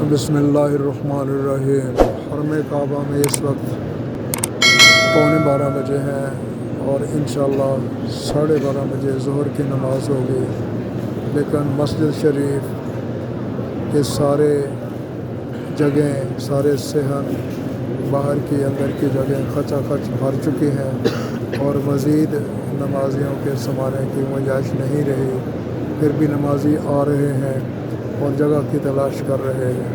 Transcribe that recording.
बिस्मिल्लाहिर्रहमानिर्रहीम। हरम काबा में इस वक्त पौने 12 बजे हैं और इंशाअल्लाह 12:30 बजे ज़ोहर की नमाज़ होगी। लेकिन मस्जिद शरीफ के सारे जगह, सारे सहन, बाहर की अंदर की जगह खचाखच भर चुकी हैं और मज़ीद नमाजियों के समाने की गुंजाइश नहीं रही। फिर भी नमाजी आ रहे हैं और जगह की तलाश कर रहे हैं।